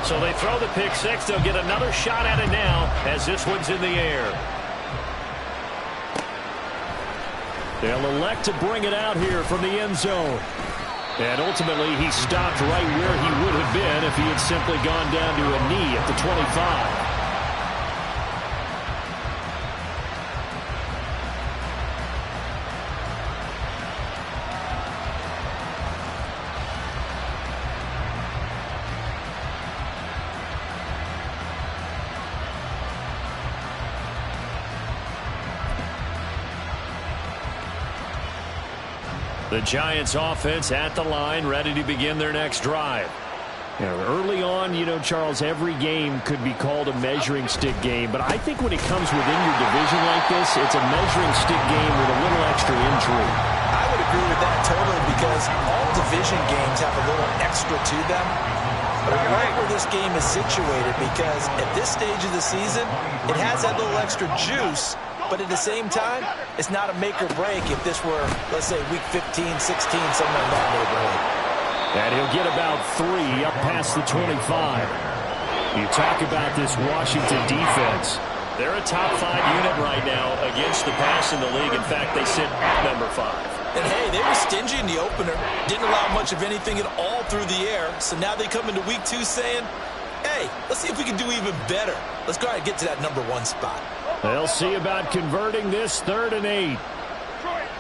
So they throw the pick six. They'll get another shot at it now as this one's in the air. They'll elect to bring it out here from the end zone. And ultimately, he stopped right where he would have been if he had simply gone down to a knee at the 25. The Giants offense at the line, ready to begin their next drive. Early on, Charles, every game could be called a measuring stick game. But I think when it comes within your division like this, it's a measuring stick game with a little extra intrigue. I would agree with that totally because all division games have a little extra to them. But I like where this game is situated because at this stage of the season, it has that little extra juice. But at the same time, it's not a make or break if this were, let's say, week 15, 16, somewhere in that neighborhood. And he'll get about 3 up past the 25. You talk about this Washington defense. They're a top 5 unit right now against the pass in the league. In fact, they sit at number 5. And, hey, they were stingy in the opener. Didn't allow much of anything at all through the air. So now they come into week 2 saying, hey, let's see if we can do even better. Let's go ahead and get to that number 1 spot. They'll see about converting this 3rd and 8. Detroit.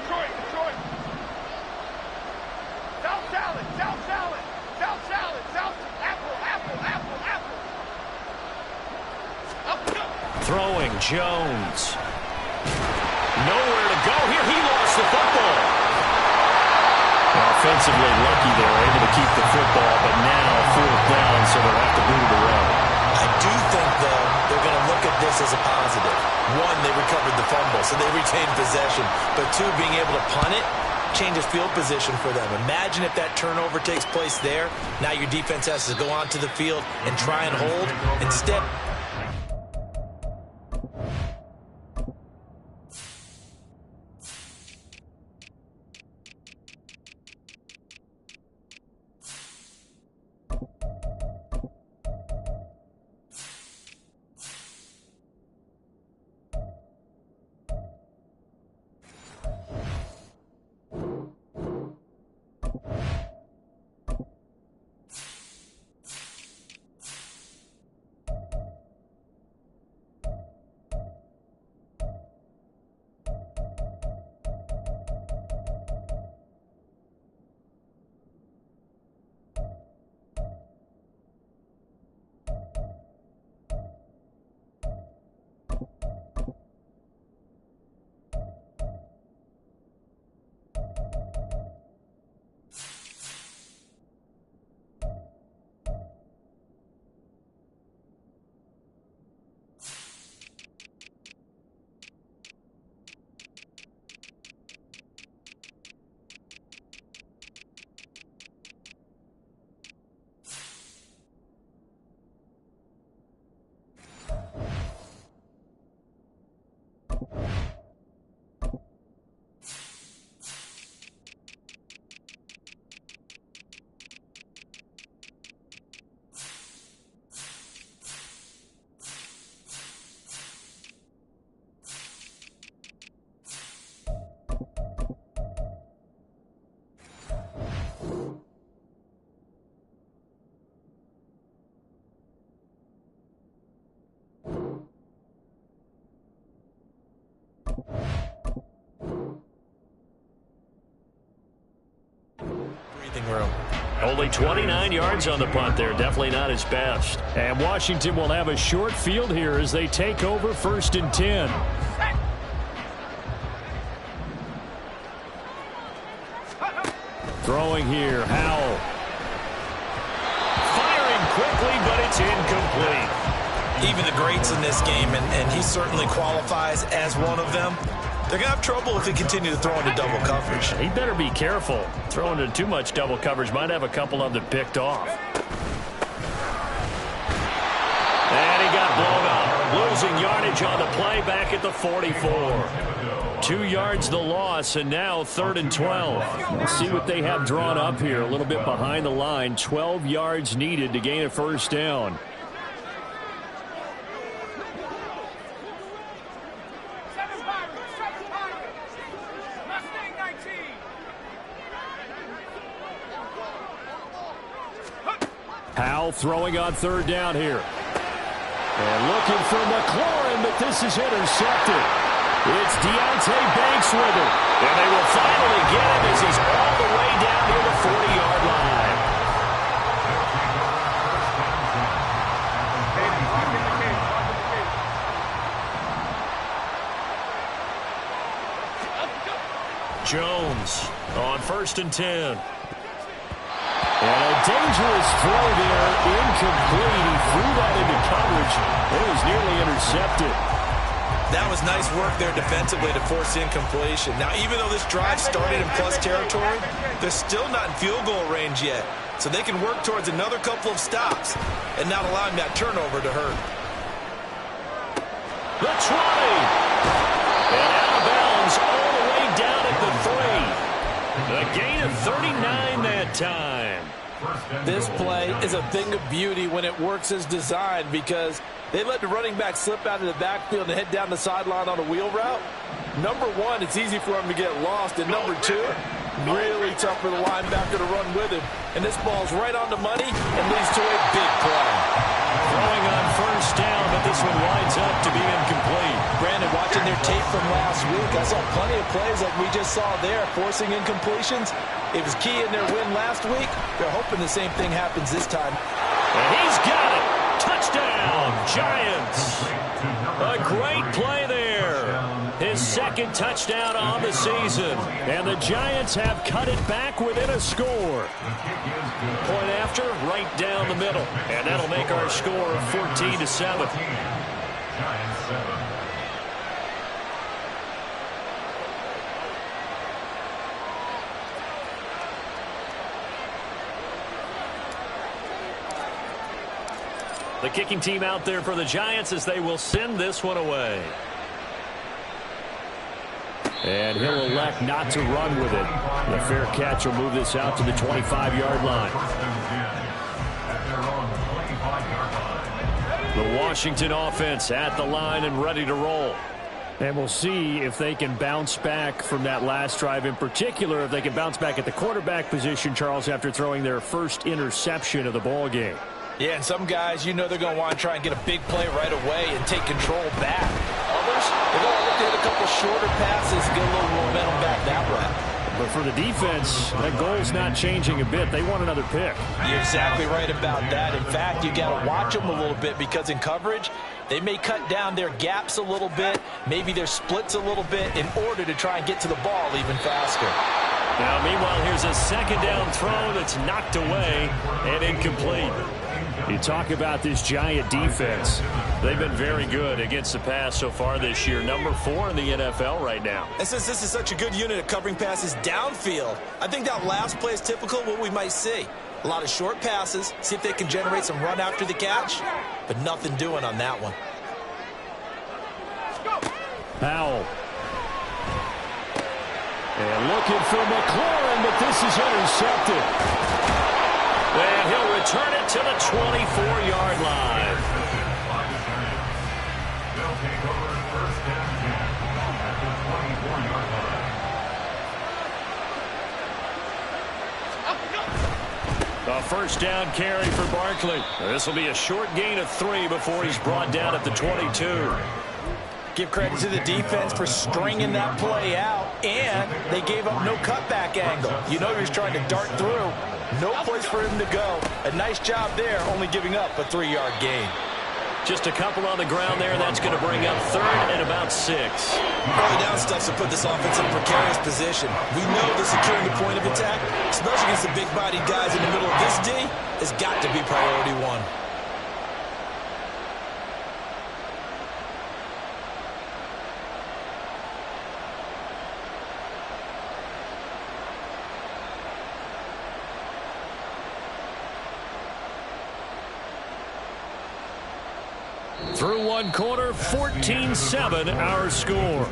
South salad. Apple. Throwing Jones. Nowhere to go here. He lost the football. Offensively lucky they're able to keep the football, but now 4th down, so they'll have to boot it around. I do think, though, they're going to look at this as a positive. 1, they recovered the fumble, so they retained possession. But 2, being able to punt it changes field position for them. Imagine if that turnover takes place there. Now your defense has to go onto the field and try and hold. Instead, room. Only 29 yards on the punt there. Definitely not his best. And Washington will have a short field here as they take over 1st and 10. Throwing here, Howell. Firing quickly, but it's incomplete. Even the greats in this game, and he certainly qualifies as one of them, they're going to have trouble if they continue to throw into double coverage. He better be careful. Throwing into too much double coverage might have a couple of them picked off. And he got blown up. Losing yardage on the play back at the 44. 2 yards the loss, and now 3rd and 12. Let's see what they have drawn up here. A little bit behind the line. 12 yards needed to gain a first down. Powell throwing on 3rd down here. And looking for McLaurin, but this is intercepted. It's Deontay Banks with it. And they will finally get him as he's all the way down near the 40-yard line. Jones on 1st and 10. And a dangerous throw there, incomplete. He threw that into coverage. It was nearly intercepted. That was nice work there defensively to force incompletion. Now, even though this drive started in plus territory, they're still not in field goal range yet. So they can work towards another couple of stops and not allowing that turnover to hurt. The 20. And out of bounds all the way down at the 3. The gain of 39 that time. This play is a thing of beauty when it works as designed because they let the running back slip out of the backfield and head down the sideline on a wheel route. Number one, it's easy for him to get lost. And number two, really tough for the linebacker to run with him. And this ball's right on the money and leads to a big play. Throwing on 1st down, but this one winds up to be incomplete. Brandon, watching their tape from last week, I saw plenty of plays like we just saw there, forcing incompletions. It was key in their win last week. They're hoping the same thing happens this time. And he's got it. Touchdown, Giants. A great play there. His 2nd touchdown on the season. And the Giants have cut it back within a score. Point after, right down the middle. And that'll make our score 14-7. The kicking team out there for the Giants as they will send this one away. And he'll elect not to run with it. The fair catch will move this out to the 25-yard line. The Washington offense at the line and ready to roll. And we'll see if they can bounce back from that last drive, in particular, if they can bounce back at the quarterback position, Charles, after throwing their first interception of the ball game. Yeah, and some guys, you know they're going to want to try and get a big play right away and take control back. Others, they're going to look to hit a couple shorter passes and get a little momentum back that way. But for the defense, that goal's not changing a bit. They want another pick. You're exactly right about that. In fact, you got to watch them a little bit because in coverage, they may cut down their gaps a little bit, maybe their splits a little bit in order to try and get to the ball even faster. Now, meanwhile, here's a 2nd down throw that's knocked away and incomplete. You talk about this Giant defense. They've been very good against the pass so far this year. Number 4 in the NFL right now. And since this is such a good unit of covering passes downfield, I think that last play is typical of what we might see. A lot of short passes, see if they can generate some run after the catch, but nothing doing on that one. Powell. And looking for McLaurin, but this is intercepted. And he'll return it to the 24-yard line. A 1st down carry for Barkley. This will be a short gain of 3 before he's brought down at the 22. Give credit to the defense for stringing that play out, and they gave up no cutback angle. You know he was trying to dart through. No place for him to go. A nice job there, only giving up a 3-yard gain. Just a couple on the ground there, and that's going to bring up 3rd and about 6. Early down stuff to put this offense in a precarious position. We know that securing the point of attack, especially against the big-bodied guys in the middle of this D, has got to be priority 1. Through one quarter, 14-7 our score.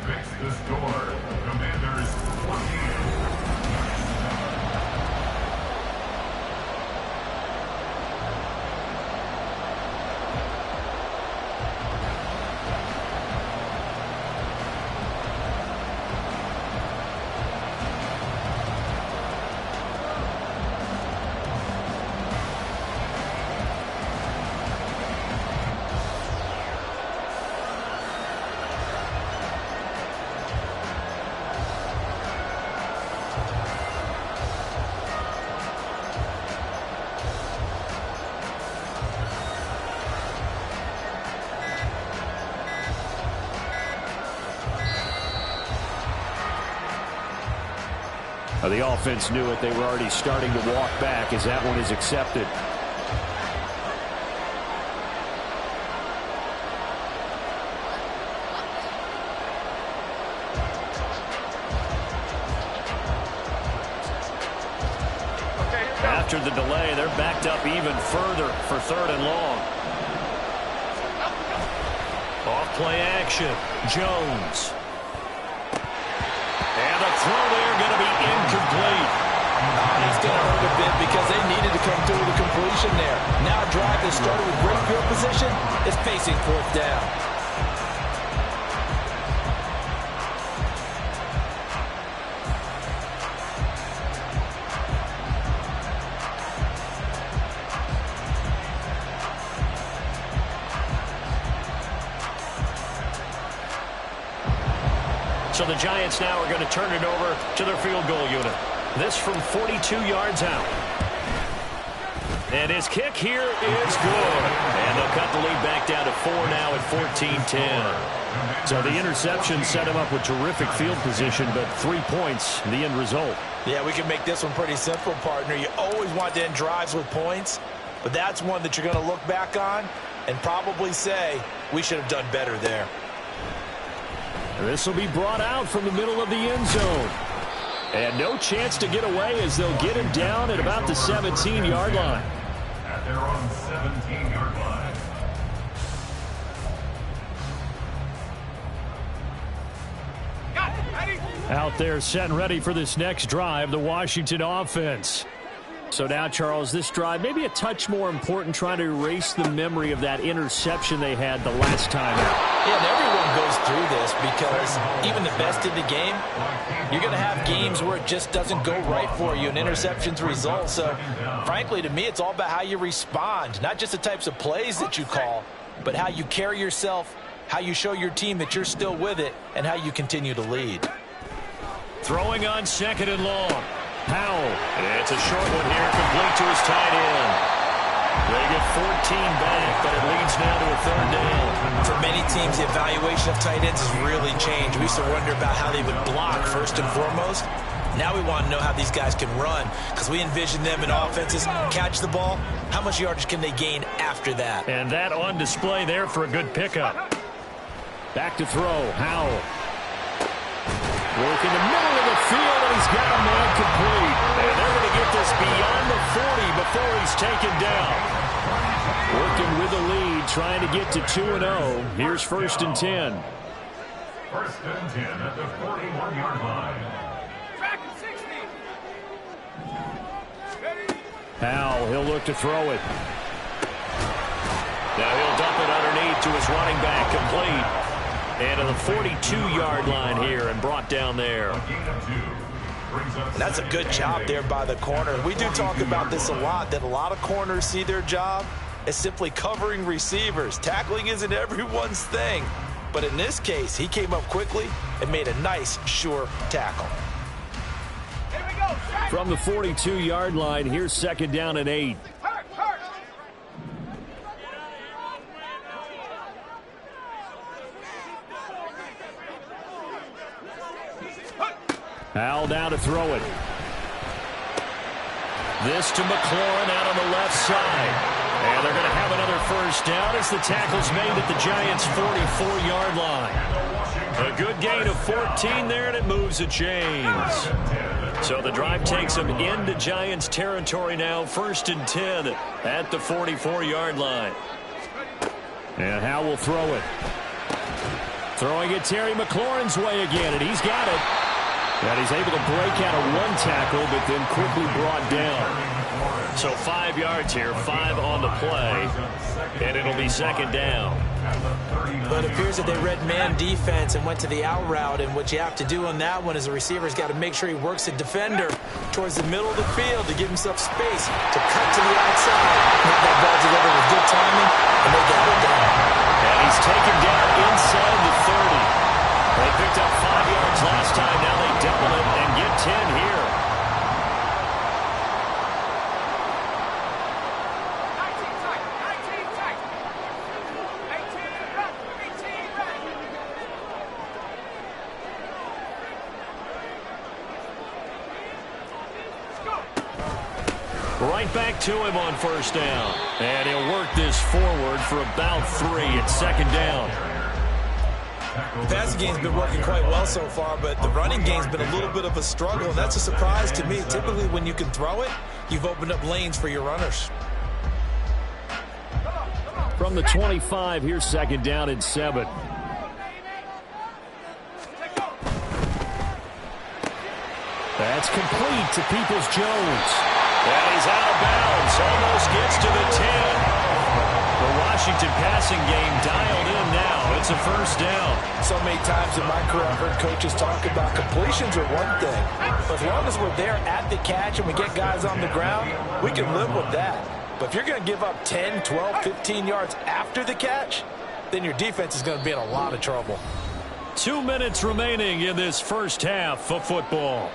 The offense knew it. They were already starting to walk back as that one is accepted. After the delay, they're backed up even further for 3rd and long. Off-play action. Jones. And the throw there going to be incomplete. He's going to hurt a bit because they needed to come through with a completion there. Now a drive that started with great field position is facing 4th down. So the Giants now are going to turn it over to their field goal unit. This from 42 yards out. And his kick here is good. And they'll cut the lead back down to 4 now at 14-10. So the interception set him up with terrific field position, but 3 points, the end result. Yeah, we can make this one pretty simple, partner. You always want to end drives with points, but that's one that you're going to look back on and probably say, we should have done better there. This will be brought out from the middle of the end zone. And no chance to get away as they'll get him down at about the 17-yard line. At their own 17-yard line. Out there set and ready for this next drive, the Washington offense. So now, Charles, this drive maybe a touch more important, trying to erase the memory of that interception they had the last time out. Yeah, and everyone goes through this because even the best in the game, you're going to have games where it just doesn't go right for you and interceptions result. So, frankly, to me, it's all about how you respond, not just the types of plays that you call, but how you carry yourself, how you show your team that you're still with it, and how you continue to lead. Throwing on 2nd and long. Powell. It's a short one here, complete to his tight end. They get 14 back, but it leads now to a 3rd down. For many teams, the evaluation of tight ends has really changed. We used to wonder about how they would block first and foremost. Now we want to know how these guys can run because we envision them in offenses catch the ball. How much yardage can they gain after that? And that on display there for a good pickup. Back to throw. Howell. Work in the middle of the field, and he's got a man complete. And they're going to get this beyond the 40 before he's taken down. Working with the lead, trying to get to 2-0. Here's 1st and 10. 1st and 10 at the 41-yard line. Powell, he'll look to throw it. Now he'll dump it underneath to his running back, complete. And to the 42-yard line here and brought down there. And that's a good job there by the corner. We do talk about this a lot, that a lot of corners see their job as simply covering receivers. Tackling isn't everyone's thing. But in this case, he came up quickly and made a nice, sure tackle. From the 42-yard line, here's 2nd down and 8. Powell down to throw it. This to McLaurin out on the left side. And they're going to have another 1st down as the tackle's made at the Giants' 44-yard line. A good gain of 14 there, and it moves the chains. So the drive takes them into Giants territory now. 1st and 10 at the 44-yard line. And Howe will throw it. Throwing it Terry McLaurin's way again, and he's got it. And he's able to break out of one tackle, but then quickly brought down. So 5 yards here, 5 on the play, and it'll be second down. But it appears that they read man defense and went to the out route, and what you have to do on that one is the receiver's got to make sure he works the defender towards the middle of the field to give himself space to cut to the outside. Have that ball delivered with good timing, and they got it down. And he's taken down inside the 30. They picked up 5 yards last time. Now they double it and get 10 here. Right back to him on first down. And he'll work this forward for about 3 at second down. The passing game's been working quite well so far, but the running game's been a little bit of a struggle, and that's a surprise to me. Typically, when you can throw it, you've opened up lanes for your runners. From the 25, here's second down and 7. That's complete to Peoples-Jones. And he's out of bounds. Almost gets to the 10. The Washington passing game dialed in now. It's a first down. So many times in my career I've heard coaches talk about completions are one thing. But as long as we're there at the catch and we get guys on the ground, we can live with that. But if you're going to give up 10, 12, 15 yards after the catch, then your defense is going to be in a lot of trouble. 2 minutes remaining in this first half of football.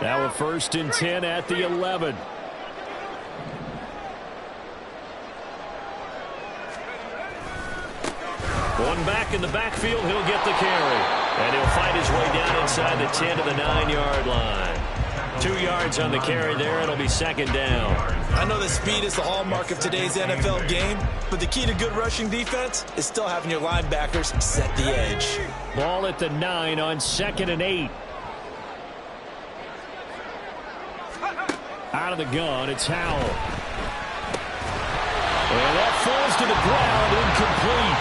Now a 1st and 10 at the 11. One back in the backfield, he'll get the carry. And he'll fight his way down inside the 10 to the 9-yard line. 2 yards on the carry there. It'll be second down. I know that speed is the hallmark of today's NFL game, but the key to good rushing defense is still having your linebackers set the edge. Ball at the 9 on 2nd and 8. Out of the gun, it's Howell. And that falls to the ground, incomplete.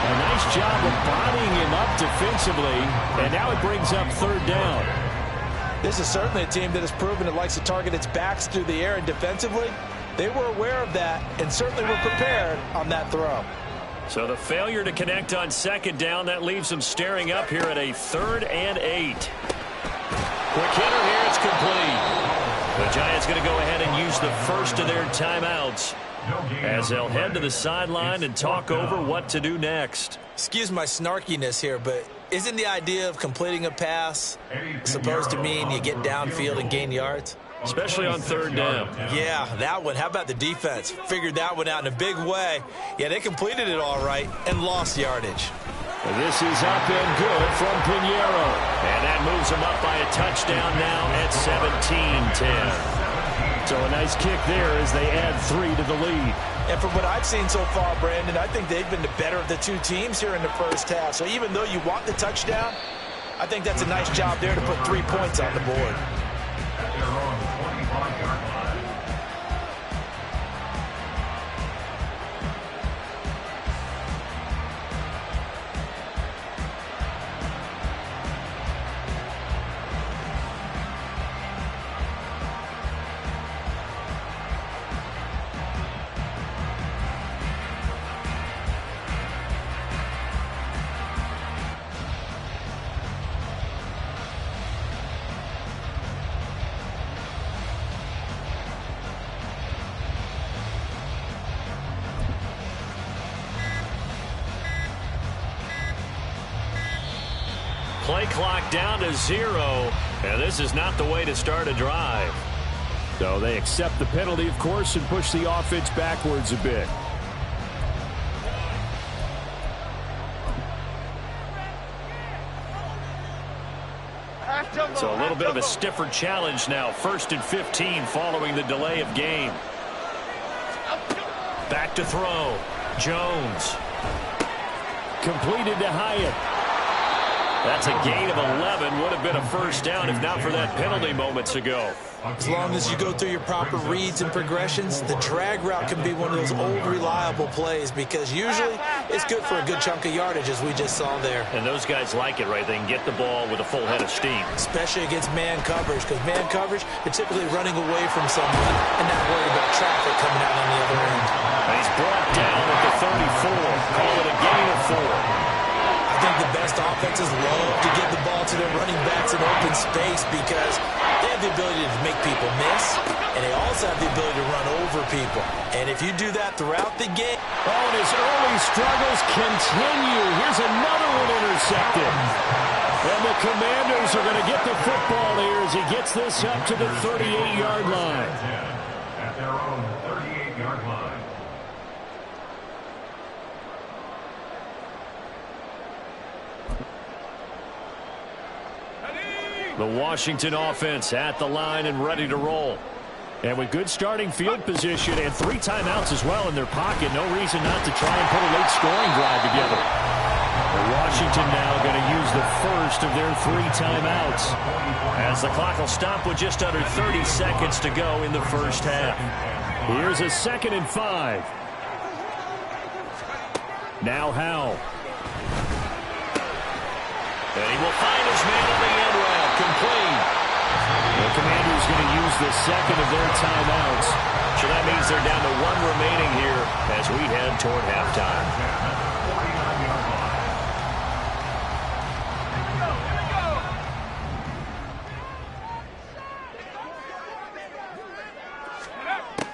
A nice job of bodying him up defensively, and now it brings up 3rd down. This is certainly a team that has proven it likes to target its backs through the air, and defensively, they were aware of that and certainly were prepared on that throw. So the failure to connect on 2nd down, that leaves them staring up here at a 3rd and 8. Quick hitter here, it's complete. The Giants going to go ahead and use the first of their timeouts as they'll head to the sideline and talk over what to do next. Excuse my snarkiness here, but isn't the idea of completing a pass supposed to mean you get downfield and gain yards? Especially on 3rd down. Yeah, that one. How about the defense? Figured that one out in a big way. Yeah, they completed it all right and lost yardage. This is up and good from Pinheiro. And that moves them up by a touchdown now at 17-10. So a nice kick there as they add 3 to the lead. And from what I've seen so far, Brandon, I think they've been the better of the two teams here in the first half. So even though you want the touchdown, I think that's a nice job there to put 3 points on the board. Play clock down to 0, and this is not the way to start a drive. So they accept the penalty, of course, and push the offense backwards a bit. So a little bit of a stiffer challenge now. 1st and 15 following the delay of game. Back to throw. Jones. Completed to Hyatt. That's a gain of 11. Would have been a first down if not for that penalty moments ago. As long as you go through your proper reads and progressions, the drag route can be one of those old reliable plays because usually it's good for a good chunk of yardage, as we just saw there. And those guys like it, right? They can get the ball with a full head of steam. Especially against man coverage, because man coverage, they're typically running away from someone and not worried about traffic coming out on the other end. And he's brought down at the 34. Call it a gain of 4. I think the best offenses love to get the ball to their running backs in open space because they have the ability to make people miss, and they also have the ability to run over people. And if you do that throughout the game... Oh, and his early struggles continue. Here's another one intercepted. And the Commanders are going to get the football here as he gets this up to the 38-yard line. At their own 38-yard line. The Washington offense at the line and ready to roll. And with good starting field position and 3 timeouts as well in their pocket, no reason not to try and put a late scoring drive together. Washington now going to use the first of their 3 timeouts as the clock will stop with just under 30 seconds to go in the first half. Here's a 2nd and 5. Now Howell. And he will find his man on the end route. Complete. The Commanders going to use the 2nd of their timeouts. So that means they're down to 1 remaining here as we head toward halftime.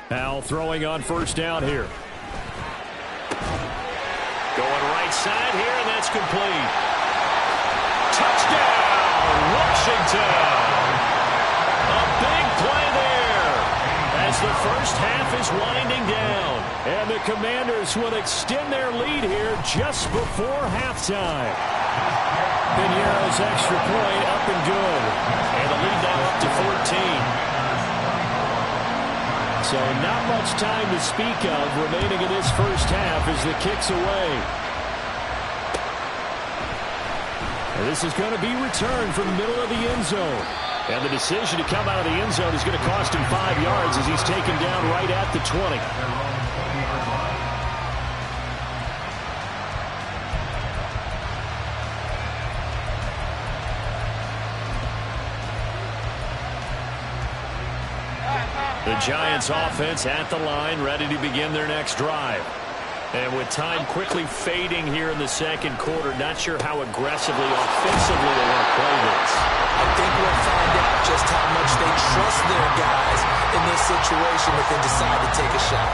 Howell throwing on first down here. Going right side here, and that's complete. Touchdown, Washington. A big play there as the first half is winding down. And the Commanders will extend their lead here just before halftime. Piñeiro's extra point up and good. And the lead now up to 14. So not much time to speak of remaining in this first half as the kick's away. And this is going to be returned from the middle of the end zone. And the decision to come out of the end zone is going to cost him 5 yards as he's taken down right at the 20. The Giants offense at the line, ready to begin their next drive. And with time quickly fading here in the second quarter, not sure how aggressively, offensively they want to play this. I think we'll find out just how much they trust their guys in this situation if they decide to take a shot.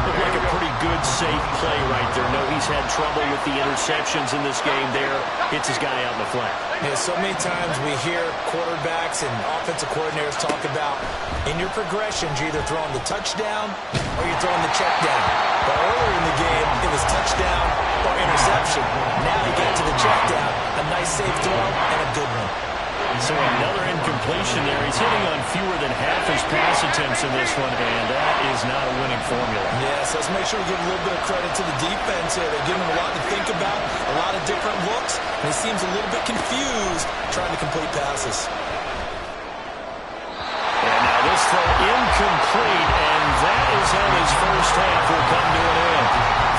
Looked like a pretty good, safe play right there. No, he's had trouble with the interceptions in this game there. Hits his guy out in the flat. Yeah, so many times we hear quarterbacks and offensive coordinators talk about in your progressions, you're either throwing the touchdown or you're throwing the check down. But earlier in the game, it was touchdown or interception. Now he got to the check down. A nice safe throw and a good one. So another incompletion there. He's hitting on fewer than half his pass attempts in this one, and that is not a winning formula. Yes, let's make sure we give a little bit of credit to the defense here. They're giving him a lot to think about, a lot of different looks, and he seems a little bit confused trying to complete passes. And now this throw incomplete, and that is how his first half will come to an end.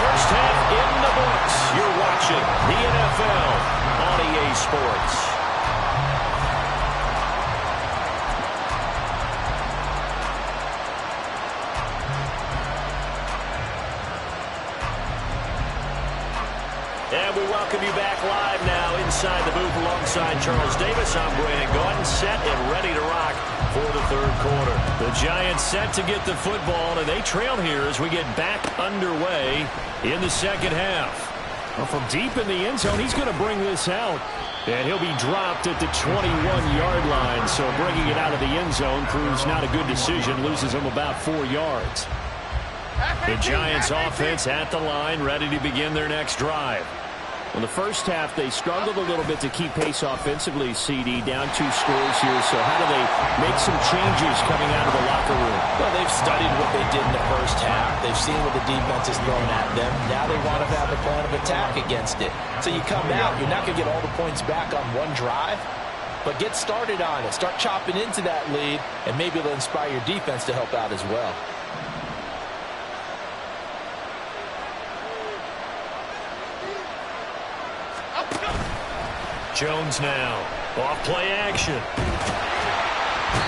First half in the books. You're watching the NFL on EA Sports. And we welcome you back live now inside the booth alongside Charles Davis. I'm Brandon Gordon, set and ready to rock for the third quarter. The Giants set to get the football, and they trail here as we get back underway in the second half. Well, from deep in the end zone, he's going to bring this out. And he'll be dropped at the 21-yard line. So bringing it out of the end zone proves not a good decision. Loses him about 4 yards. The Giants offense at the line, ready to begin their next drive. In the first half, they struggled a little bit to keep pace offensively, CD, down 2 scores here. So how do they make some changes coming out of the locker room? Well, they've studied what they did in the first half. They've seen what the defense has thrown at them. Now they want to have a plan of attack against it. So you come out, you're not going to get all the points back on one drive, but get started on it. Start chopping into that lead, and maybe it'll inspire your defense to help out as well. Jones now. Off play action.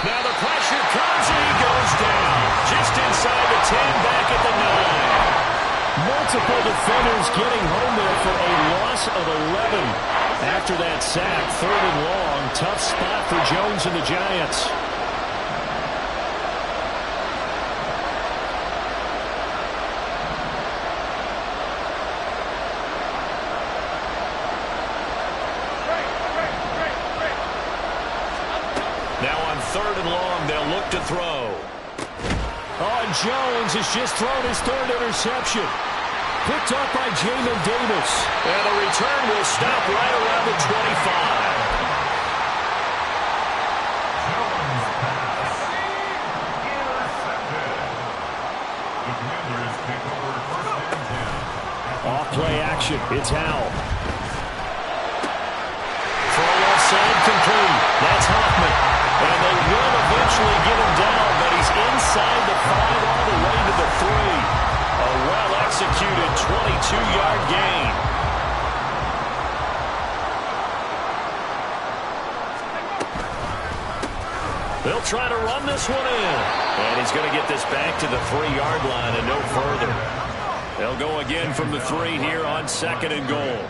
Now the pressure comes and he goes down. Just inside the 10, back at the 9. Multiple defenders getting home there for a loss of 11. After that sack, 3rd and long. Tough spot for Jones and the Giants. Now on 3rd and long, they'll look to throw. Oh, and Jones has just thrown his 3rd interception. Picked up by Jamin Davis. And the return will stop right around the 25. Off play action. It's Howell. Throw left side complete. That's Hoffman. And they will eventually get him down, but he's inside the 5 all the way to the 3. A well-executed 22-yard gain. They'll try to run this one in. And he's going to get this back to the 3-yard line and no further. They'll go again from the 3 here on 2nd and goal.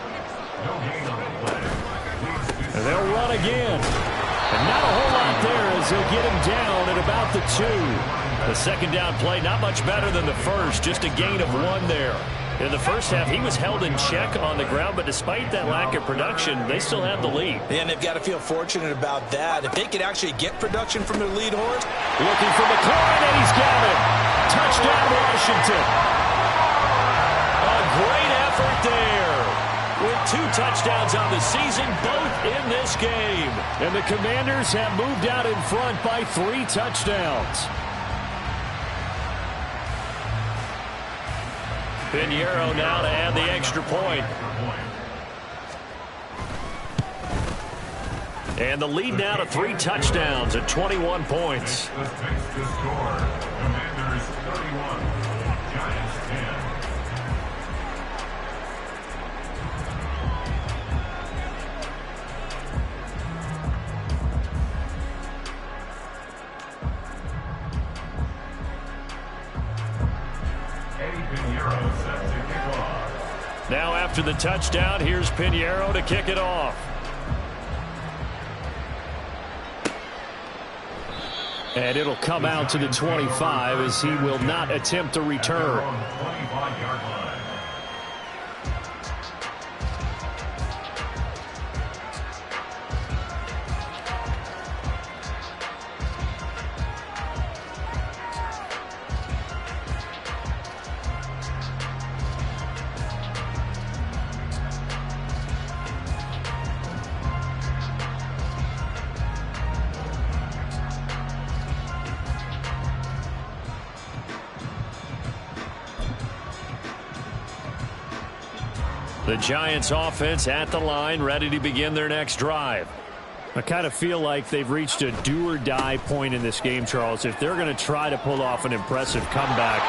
And they'll run again. And not a whole lot there as they'll get him down at about the 2. The 2nd down play, not much better than the first, just a gain of 1 there. In the first half, he was held in check on the ground, but despite that lack of production, they still have the lead. And they've got to feel fortunate about that. If they could actually get production from their lead horse. Looking for McLaurin, and he's got it. Touchdown, Washington. A great effort there. With 2 touchdowns on the season, both in this game. And the Commanders have moved out in front by 3 touchdowns. Pinheiro now to add the extra point. And the lead now to 3 touchdowns at 21 points. Commanders 31, Giants 10. Now after the touchdown, here's Pinheiro to kick it off. And it'll come out to the 25 as he will not attempt a return. The Giants offense at the line, ready to begin their next drive. I kind of feel like they've reached a do-or-die point in this game, Charles. If they're going to try to pull off an impressive comeback,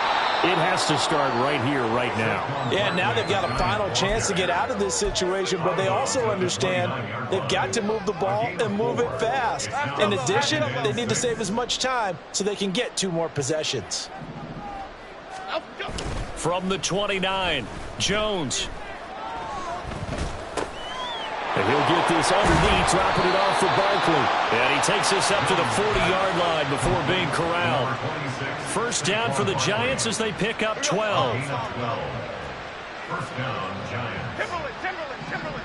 it has to start right here, right now. Yeah, now they've got a final chance to get out of this situation, but they also understand they've got to move the ball and move it fast. In addition, they need to save as much time so they can get 2 more possessions. From the 29, Jones. And he'll get this underneath, dropping it off for Barkley. And he takes this up to the 40-yard line before being corralled. First down for the Giants as they pick up 12. First down, Giants. Timberland.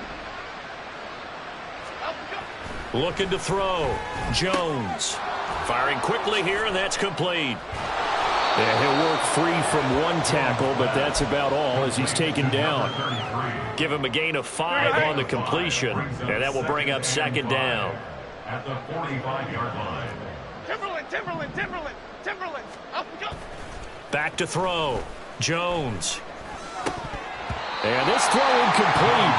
Looking to throw. Jones. Firing quickly here, and that's complete. And he'll work broke free from one tackle, but that's about all as he's taken down. Give him a gain of 5 on the completion, and that will bring up second down. At the 45-yard line. Timberland, up we go. Back to throw. Jones. And this throw incomplete.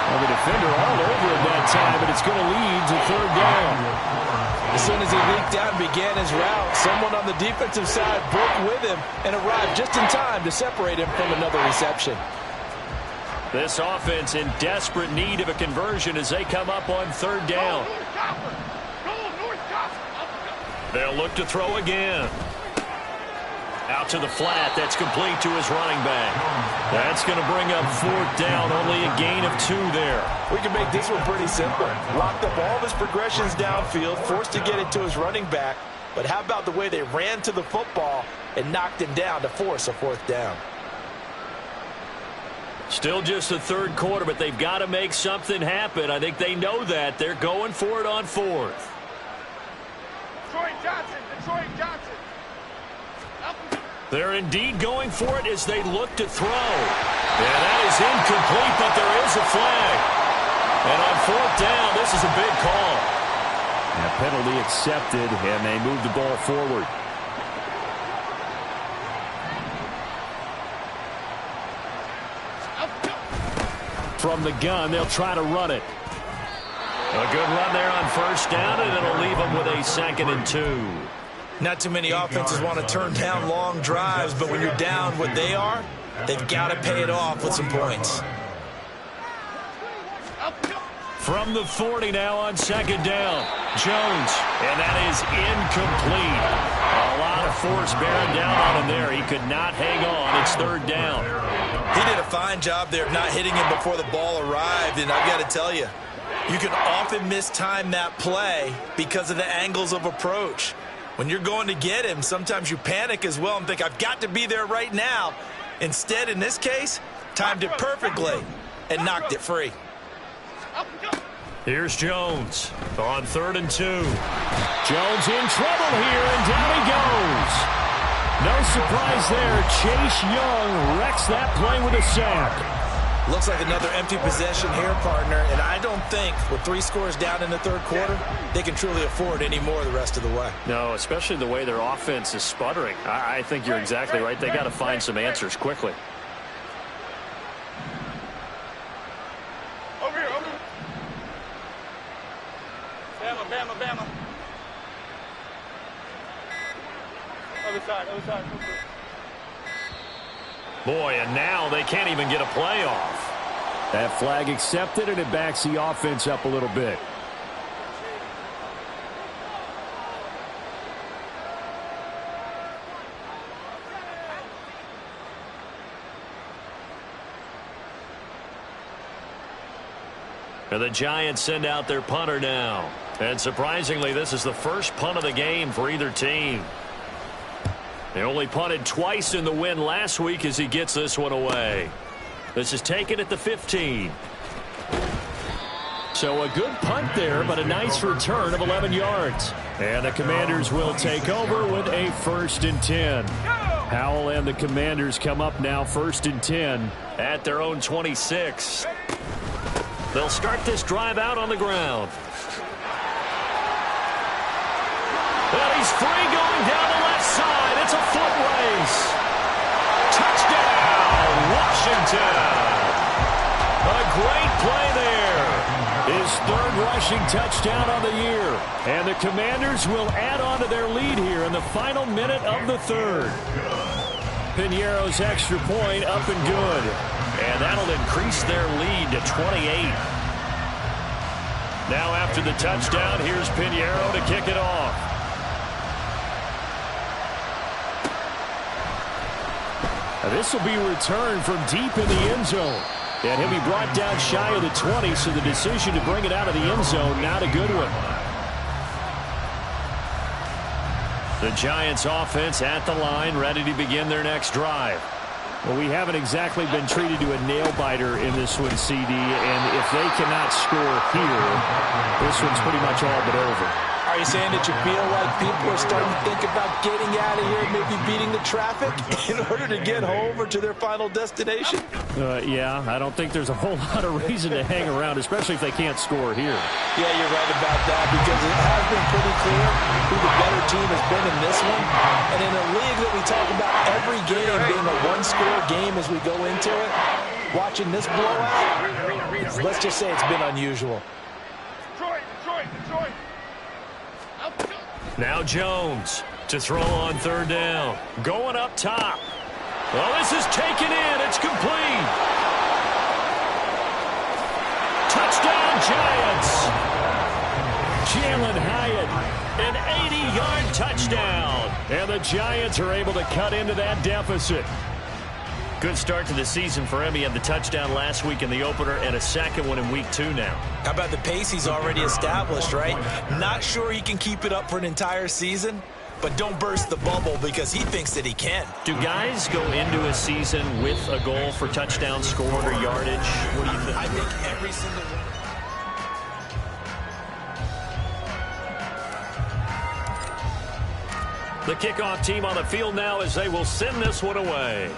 Well, the defender all over it that time, but it's going to lead to third down. As soon as he leaked out and began his route, someone on the defensive side broke with him and arrived just in time to separate him from another reception. This offense in desperate need of a conversion as they come up on third down. They'll look to throw again. Out to the flat. That's complete to his running back. That's going to bring up fourth down. Only a gain of 2 there. We can make this one pretty simple. Locked up all of his progressions downfield, forced to get it to his running back. But how about the way they ran to the football and knocked him down to force a fourth down? Still just the third quarter, but they've got to make something happen. I think they know that. They're going for it on fourth. Detroit Johnson. They're indeed going for it as they look to throw. Yeah, that is incomplete, but there is a flag. And on fourth down, this is a big call. A penalty accepted, and they move the ball forward. From the gun, they'll try to run it. A good run there on first down, and it'll leave them with a 2nd and 2. Not too many offenses want to turn down long drives, but when you're down what they are, they've got to pay it off with some points. From the 40 now on second down. Jones, and that is incomplete. A lot of force bearing down on him there. He could not hang on. It's third down. He did a fine job there of not hitting him before the ball arrived, and I've got to tell you, you can often mistime that play because of the angles of approach. When you're going to get him, sometimes you panic as well and think, I've got to be there right now. Instead, in this case, timed it perfectly and knocked it free. Here's Jones on 3rd and 2. Jones in trouble here, and down he goes. No surprise there. Chase Young wrecks that play with a sack. Looks like another empty possession here, partner, and I don't think with 3 scores down in the third quarter, they can truly afford any more the rest of the way. No, especially the way their offense is sputtering. I think you're exactly right. They got to find some answers quickly. Over here. Bama. Other side. Boy, and now they can't even get a play off. That flag accepted, and it backs the offense up a little bit. And the Giants send out their punter now. And surprisingly, this is the first punt of the game for either team. They only punted twice in the win last week as he gets this one away. This is taken at the 15. So a good punt there, but a nice return of 11 yards. And the Commanders will take over with a 1st and 10. Howell and the Commanders come up now 1st and 10 at their own 26. They'll start this drive out on the ground. Well, he's free going down the left side. It's a foot race. Touchdown, Washington. A great play there. His 3rd rushing touchdown of the year. And the Commanders will add on to their lead here in the final minute of the 3rd. Piñeiro's extra point up and good. And that'll increase their lead to 28. Now after the touchdown, here's Piñeiro to kick it off. This will be returned from deep in the end zone. And he'll be brought down shy of the 20, so the decision to bring it out of the end zone, not a good one. The Giants offense at the line, ready to begin their next drive. Well, we haven't exactly been treated to a nail-biter in this one, CD, and if they cannot score here, this one's pretty much all but over. Are Are you saying that you feel like people are starting to think about getting out of here, maybe beating the traffic in order to get home or to their final destination? Yeah, I don't think there's a whole lot of reason to hang around, especially if they can't score here. Yeah, you're right about that, because it has been pretty clear who the better team has been in this one. And in a league that we talk about every game being a one-score game as we go into it, watching this blowout, let's just say it's been unusual. Detroit. Now Jones to throw on third down. Going up top. Well, this is taken in. It's complete. Touchdown, Giants. Jalen Hyatt, an 80-yard touchdown. And the Giants are able to cut into that deficit. Good start to the season for him. He had the touchdown last week in the opener and a second one in week 2 now. How about the pace he's already established, right? Not sure he can keep it up for an entire season, but don't burst the bubble because he thinks that he can. Do guys go into a season with a goal for touchdown scored or yardage? What do you think? I think every single one. The kickoff team on the field now as they will send this one away.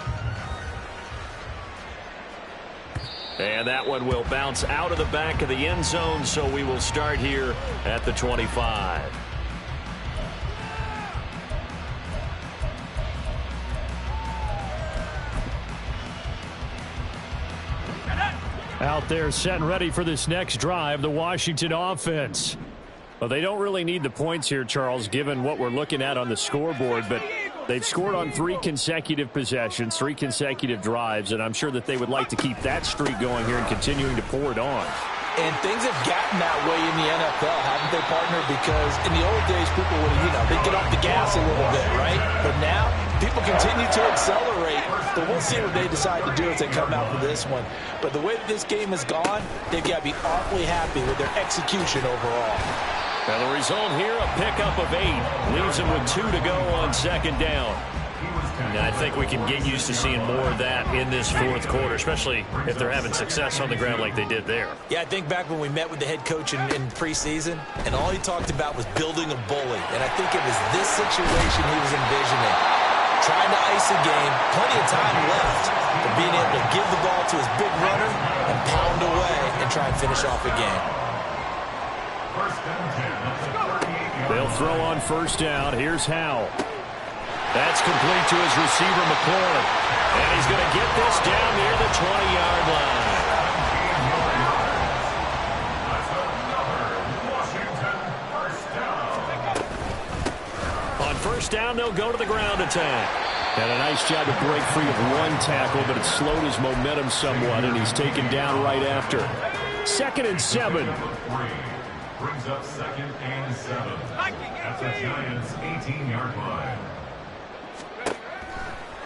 And that one will bounce out of the back of the end zone, so we will start here at the 25. Out there set and ready for this next drive, the Washington offense. Well, they don't really need the points here, Charles, given what we're looking at on the scoreboard, but they've scored on 3 consecutive possessions, 3 consecutive drives, and I'm sure that they would like to keep that streak going here and continuing to pour it on. And things have gotten that way in the NFL, haven't they, partner? Because in the old days, people would, they'd get off the gas a little bit, right? But now, people continue to accelerate. So we'll see what they decide to do as they come out for this one. But the way that this game has gone, they've got to be awfully happy with their execution overall. And the result here, a pickup of 8. Leaves them with 2 to go on second down. And I think we can get used to seeing more of that in this fourth quarter, especially if they're having success on the ground like they did there. Yeah, I think back when we met with the head coach in preseason, and all he talked about was building a bully. And I think it was this situation he was envisioning. Trying to ice a game, plenty of time left, but being able to give the ball to his big runner and pound away and try and finish off a game. They'll throw on first down. Here's Howell. That's complete to his receiver, McLaurin. And he's going to get this down near the 20-yard line. On first down, they'll go to the ground attack. And a nice job to break free of 1 tackle, but it slowed his momentum somewhat, and he's taken down right after. 2nd and 7. Brings up 2nd and 7 at the Giants' 18-yard line.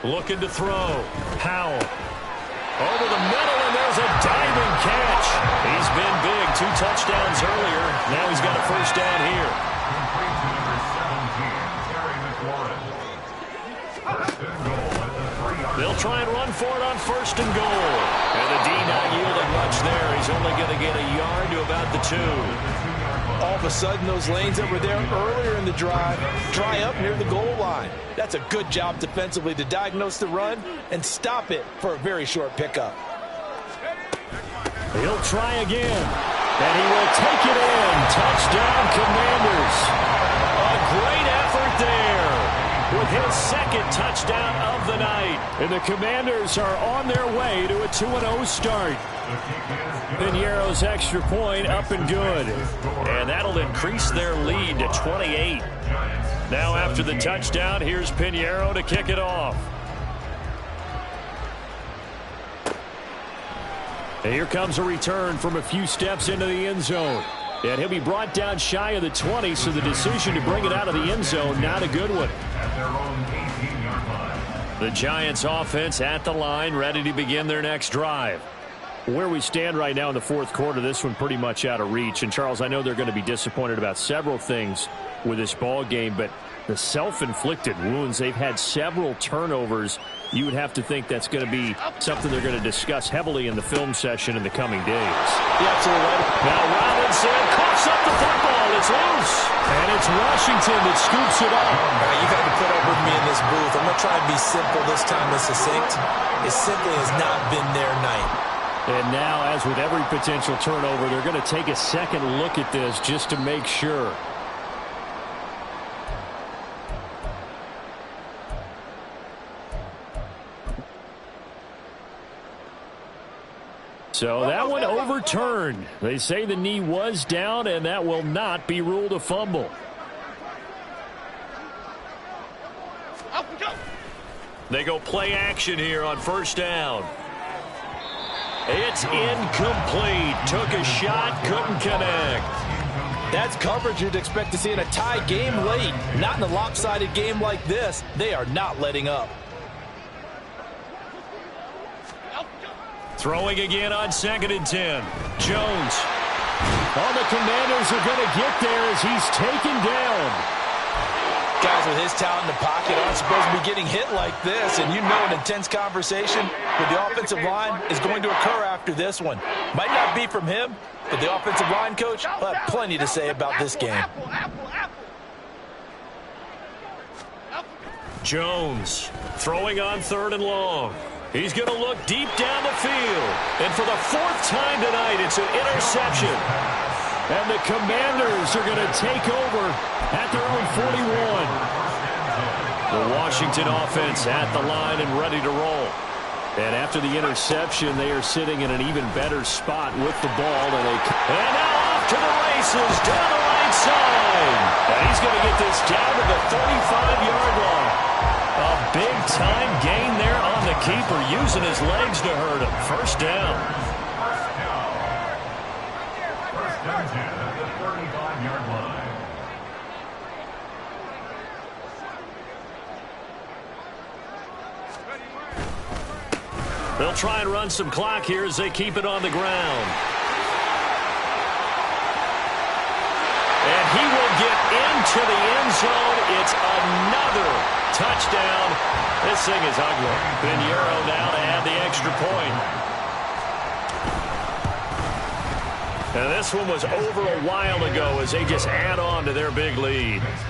Looking to throw. Howell. Over the middle, and there's a diving catch. He's been big. 2 touchdowns earlier. Now he's got a first down here. Complete to number 17, Terry McLaurin. First and goal at the 3-yard line. They'll try and run for it on first and goal. And the D not yielding much there. He's only going to get a yard to about the 2. All of a sudden, those lanes that were there earlier in the drive dry up near the goal line. That's a good job defensively to diagnose the run and stop it for a very short pickup. He'll try again, and he will take it in. Touchdown, Commanders. A great effort there with his 2nd touchdown of the night. And the Commanders are on their way to a 2-0 start. Piñeiro's extra point up and good. And that'll increase their lead to 28. Now after the touchdown, here's Piñeiro to kick it off. And here comes a return from a few steps into the end zone. And he'll be brought down shy of the 20, so the decision to bring it out of the end zone, not a good one. At their own 18-yard line. The Giants offense at the line, ready to begin their next drive. Where we stand right now in the fourth quarter, this one pretty much out of reach. And, Charles, I know they're going to be disappointed about several things with this ball game, but The self-inflicted wounds. They've had several turnovers. You would have to think that's going to be something they're going to discuss heavily in the film session in the coming days. Yeah, absolutely right. Now Robinson coughs up the football. It's loose. And it's Washington that scoops it up. All right, you've had to put up with me in this booth. I'm going to try and be simple this time and succinct. It simply has not been their night. And now, as with every potential turnover, they're going to take a second look at this just to make sure. So that one overturned. They say the knee was down, and that will not be ruled a fumble. They go play action here on first down. It's incomplete. Took a shot, couldn't connect. That's coverage you'd expect to see in a tie game late. Not in a lopsided game like this. They are not letting up. Throwing again on 2nd and 10. Jones. Oh, the Commanders are going to get there as he's taken down. Guys with his talent in the pocket aren't supposed to be getting hit like this, and you know an intense conversation with the offensive line is going to occur after this one. Might not be from him, but the offensive line coach will have plenty to say about this game. Jones throwing on 3rd and long. He's going to look deep down the field. And for the 4th time tonight, it's an interception. And the Commanders are going to take over at their own 41. The Washington offense at the line and ready to roll. And after the interception, they are sitting in an even better spot with the ball. And now off to the races down the right side. And he's going to get this down to the 35-yard line. A big-time gain there on the keeper, using his legs to hurt him. First down. First and 10 at the 35-yard line. They'll try and run some clock here as they keep it on the ground. And he will get into the end zone. It's another touchdown. This thing is ugly. Pinheiro now to add the extra point. And this one was over a while ago as they just add on to their big lead. Fix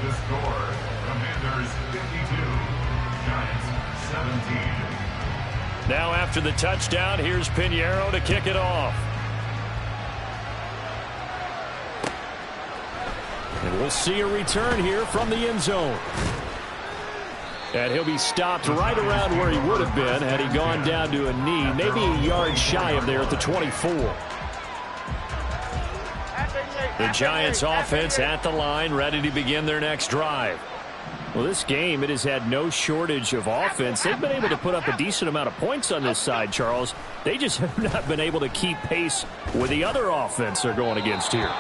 the score. Commanders 52, Giants 17. Now after the touchdown, here's Pinheiro to kick it off. And we'll see a return here from the end zone. And he'll be stopped right around where he would have been had he gone down to a knee, maybe a yard shy of there at the 24. The Giants offense at the line, ready to begin their next drive. Well, this game, it has had no shortage of offense. They've been able to put up a decent amount of points on this side, Charles. They just have not been able to keep pace with the other offense they're going against here.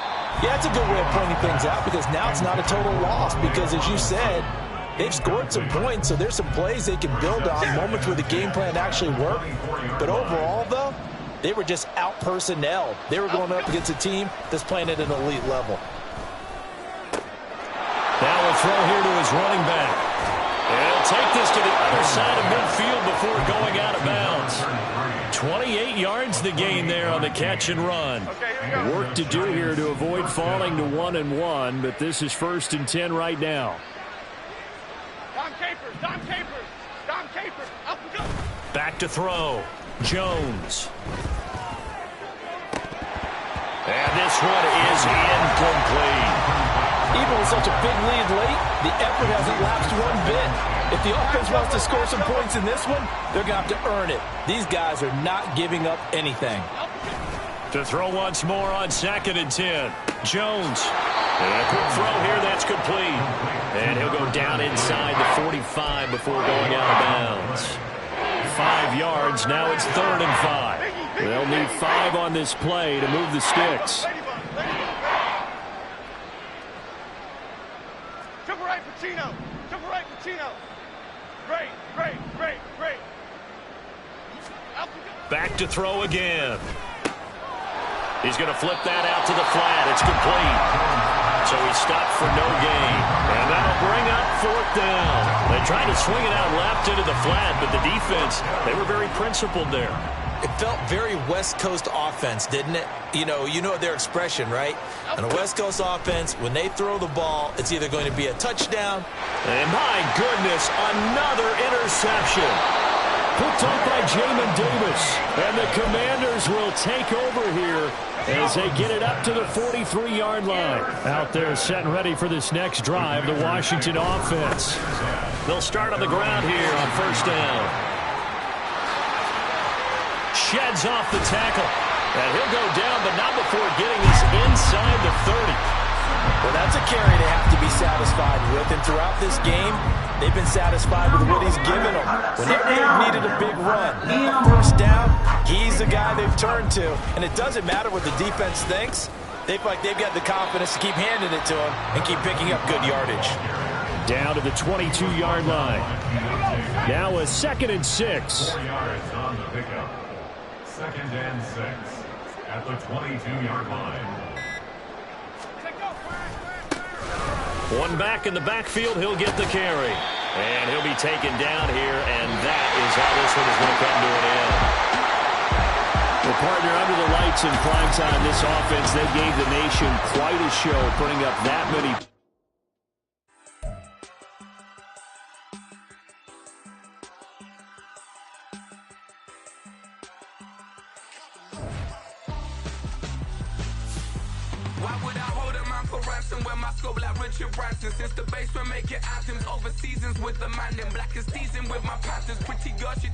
Yeah, it's a good way of pointing things out because now it's not a total loss because, as you said, they've scored some points, so there's some plays they can build on, moments where the game plan actually worked. But overall, though, they were just out-personnel. They were going up against a team that's playing at an elite level. Now a throw here to his running back. And he'll take this to the other side of midfield before going out of bounds. 28 yards the gain there on the catch and run. Work to do here to avoid falling to 1-1, but this is 1st and 10 right now. Dom Capers, up and go. Back to throw. Jones. And this one is incomplete. Even with such a big lead late, the effort hasn't lapsed one bit. If the offense wants to score some points in this one, they're going to have to earn it. These guys are not giving up anything. To throw once more on 2nd and 10. Jones. And a quick throw here, that's complete. And he'll go down inside the 45 before going out of bounds. 5 yards, now it's 3rd and 5. They'll need 5 on this play to move the sticks. Triple right, Pacino. Triple right, Pacino. Great. Back to throw again. He's going to flip that out to the flat. It's complete. So he stopped for no gain. And that'll bring up fourth down. They tried to swing it out left into the flat, but the defense, they were very principled there. It felt very West Coast offense, didn't it? You know their expression, right? On a West Coast offense, when they throw the ball, it's either going to be a touchdown. And my goodness, another interception. Picked up by Jamin Davis. And the Commanders will take over here as they get it up to the 43-yard line. Out there set and ready for this next drive, the Washington offense. They'll start on the ground here on first down. Sheds off the tackle. And he'll go down, but not before getting us inside the 30. Well, that's a carry they have to be satisfied with. And throughout this game, they've been satisfied with what he's given them. Whenever they've needed a big run, a first down, he's the guy they've turned to. And it doesn't matter what the defense thinks. They feel like they've got the confidence to keep handing it to him and keep picking up good yardage. Down to the 22-yard line. Now a 2nd and 6. 4 yards on the pickup. 2nd and 6 at the 22-yard line. One back in the backfield, he'll get the carry. And he'll be taken down here, and that is how this one is going to come to an end. Well, partner, under the lights in primetime, this offense, they gave the nation quite a show, putting up that many. Why would I hold a man for ransom when my scope like Richard Branson? Since the basement making items over seasons with the man in black is teasing with my patterns. Pretty girl, she